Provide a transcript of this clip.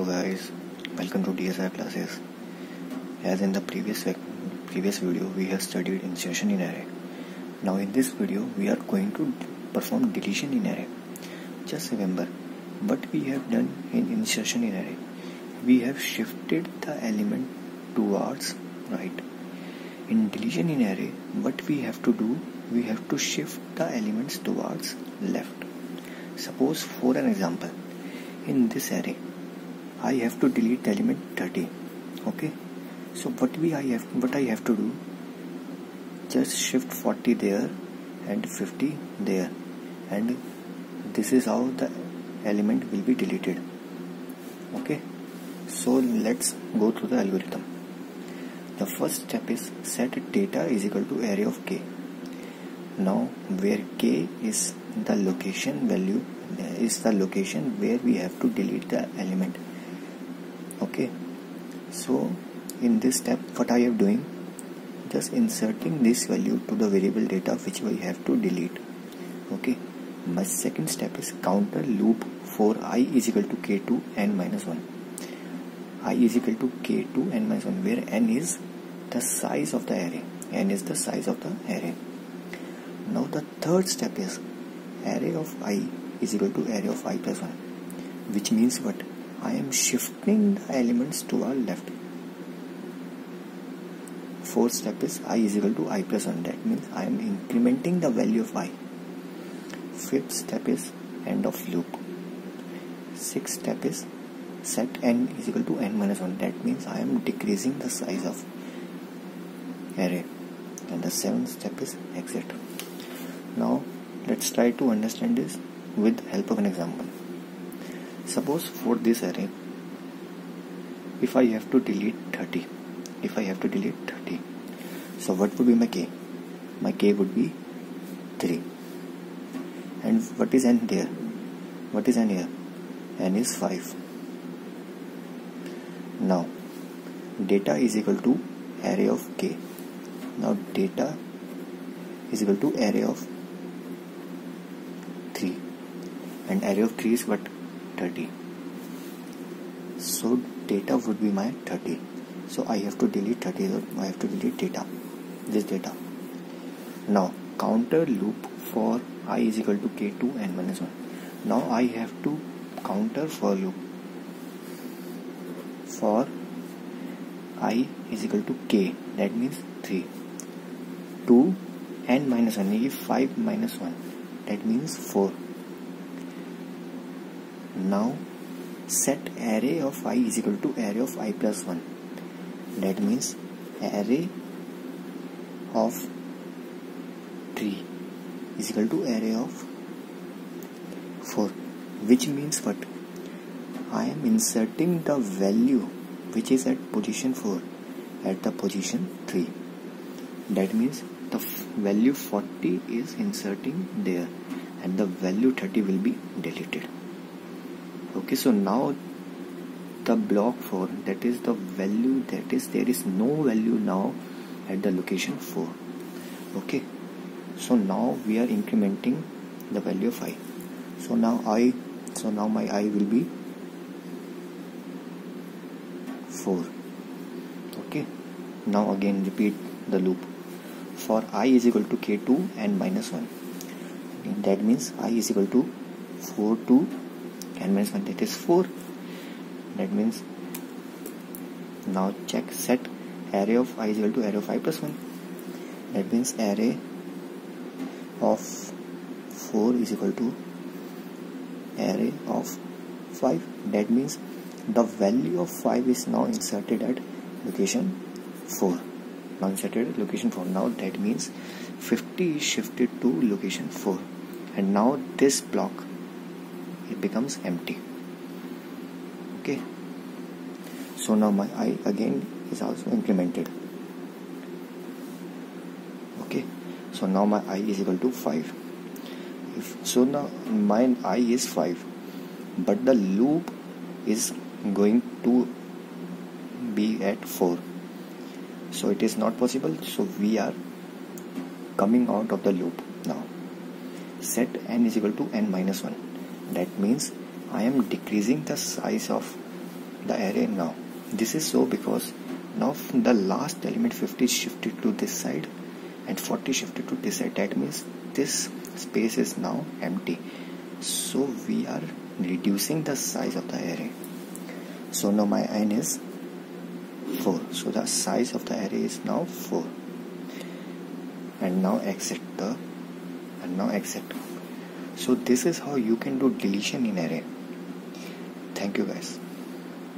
Hello guys, welcome to DSR classes. As in the previous video, we have studied insertion in array. Now in this video, we are going to perform deletion in array. Just remember what we have done in insertion in array. We have shifted the element towards right. In deletion in array, what we have to do, we have to shift the elements towards left. Suppose for an example, in this array, I have to delete the element 30. Okay, so what I have to do, just shift 40 there and 50 there, and this is how the element will be deleted. Okay, so let's go through the algorithm. The first step is set data is equal to array of k. Now where k is the location value, is the location where we have to delete the element. Okay, so in this step what I am doing, just inserting this value to the variable data which we have to delete. Okay, my second step is counter loop for I is equal to k2 n minus 1. I is equal to k2 n minus 1, where n is the size of the array. N is the size of the array. Now the third step is array of I is equal to array of I plus 1, which means what? I am shifting the elements to our left. Fourth step is I is equal to I plus 1, that means I am incrementing the value of I. Fifth step is end of loop. Sixth step is set n is equal to n minus 1, that means I am decreasing the size of array. And the seventh step is exit. Now let's try to understand this with the help of an example. Suppose for this array, if I have to delete 30, so what would be my k? My k would be 3. And what is n there? What is n here? N is 5. Now data is equal to array of k. Now data is equal to array of 3, and array of 3 is what? 30. So data would be my 30. So I have to delete 30. So I have to delete data, this data. Now counter loop for I is equal to k2 n minus 1. Now I have to counter for loop for I is equal to k, that means 3, to n minus 1, if 5 minus 1, that means 4. Now set array of I is equal to array of I plus 1, that means array of 3 is equal to array of 4, which means what? I am inserting the value which is at position 4 at the position 3, that means the value 40 is inserting there and the value 30 will be deleted. Okay, so now the block 4, that is the value, that is there is no value now at the location 4. Okay, so now we are incrementing the value of I. So now my I will be 4. Okay, now again repeat the loop for I is equal to k2 n minus 1. That means I is equal to 4 to n minus 1, that is 4. That means now check set array of I is equal to array of I plus 1. That means array of 4 is equal to array of 5. That means the value of 5 is now inserted at location 4. Now inserted at location 4. Now that means 50 is shifted to location 4, and now this block, it becomes empty. Okay, so now my I again is also implemented. Okay, so now my I is equal to 5. So now my I is 5, but the loop is going to be at 4, so it is not possible. So we are coming out of the loop now. Set n is equal to n minus 1. That means I am decreasing the size of the array now. This is so because now the last element 50 is shifted to this side and 40 shifted to this side. That means this space is now empty. So we are reducing the size of the array. So now my n is 4. So the size of the array is now 4. And now exit. So this is how you can do deletion in array. Thank you guys.